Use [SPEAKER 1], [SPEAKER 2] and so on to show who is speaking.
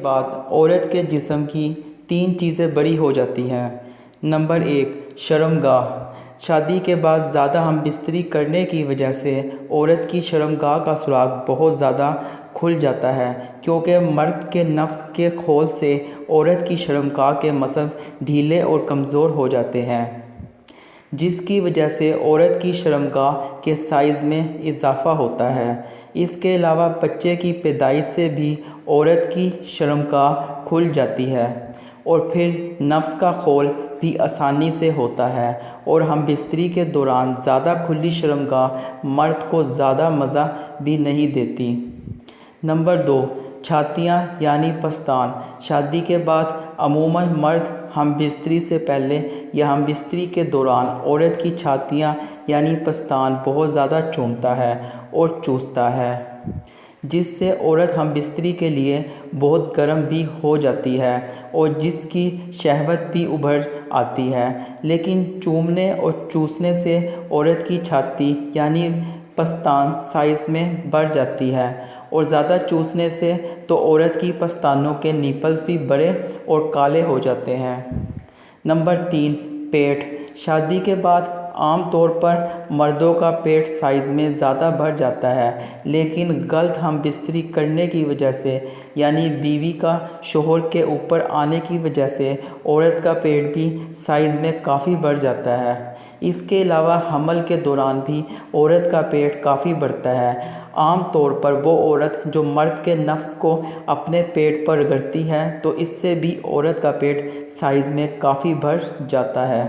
[SPEAKER 1] بعد عورت کے جسم کی 3 چیزیں بڑی ہو جاتی ہیں۔ نمبر 1، شرمگاہ۔ شادی کے بعد زیادہ ہم بستری کرنے کی وجہ سے عورت کی شرمگاہ کا سراغ بہت زیادہ کھل جاتا ہے، کیونکہ مرد کے نفس کے خول سے عورت کی شرمگاہ کے مسلز ڈھیلے اور کمزور ہو جاتے ہیں، جس کی وجہ سے عورت کی شرمگاہ کے سائز میں اضافہ ہوتا ہے۔ اس کے علاوہ بچے کی پیدائش سے بھی عورت کی شرمگاہ کھل جاتی ہے، اور پھر نفس کا خول بھی آسانی سے ہوتا ہے، اور ہم بستری کے دوران زیادہ کھلی شرمگاہ مرد کو زیادہ مزہ بھی نہیں دیتی۔ نمبر 2، چھاتیاں یعنی پستان۔ شادی کے بعد عموماً مرد ہم بستری سے پہلے یا ہم بستری کے دوران عورت کی چھاتیاں یعنی پستان بہت زیادہ چومتا ہے اور چوستا ہے، جس سے عورت ہم بستری کے لیے بہت گرم بھی ہو جاتی ہے اور جس کی شہوت بھی ابھر آتی ہے۔ لیکن چومنے اور چوسنے سے عورت کی چھاتی یعنی پستان سائز میں بڑھ جاتی ہے، اور زیادہ چوسنے سے تو عورت کی پستانوں کے نیپلز بھی بڑے اور کالے ہو جاتے ہیں۔ نمبر 3، پیٹ۔ شادی کے بعد عام طور پر مردوں کا پیٹ سائز میں زیادہ بڑھ جاتا ہے، لیکن غلط ہم بستری کرنے کی وجہ سے یعنی بیوی کا شوہر کے اوپر آنے کی وجہ سے عورت کا پیٹ بھی سائز میں کافی بڑھ جاتا ہے۔ اس کے علاوہ حمل کے دوران بھی عورت کا پیٹ کافی بڑھتا ہے۔ عام طور پر وہ عورت جو مرد کے نفس کو اپنے پیٹ پر رگڑتی ہے تو اس سے بھی عورت کا پیٹ سائز میں کافی بڑھ جاتا ہے۔